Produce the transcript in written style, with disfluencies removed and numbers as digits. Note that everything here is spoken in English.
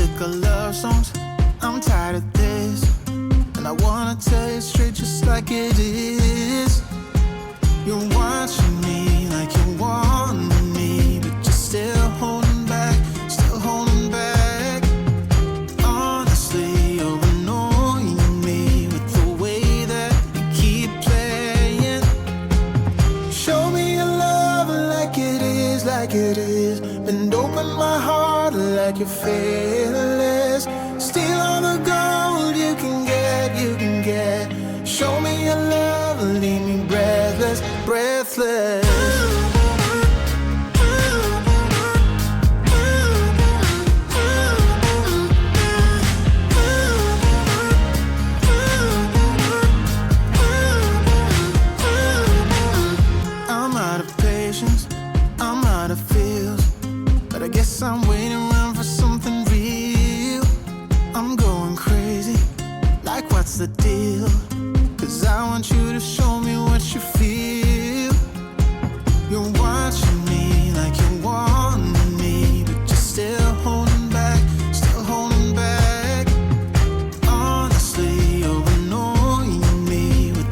sick of love songs, I'm tired of this. And I wanna tell you straight just like it is. You're watching me like you want me, but you're still holding back, still holding back. Honestly, you're annoying me with the way that you keep playing. Show me your love like it is, like it is. Bend open my heart like you're fearless. Steal all the gold you can get, you can get. Show me your love, leave me breathless, breathless. I'm out of patience, I'm out of feels, but I guess I'm waiting around for something real. I'm going crazy, like what's the deal? 'Cause I want you to show me what you feel.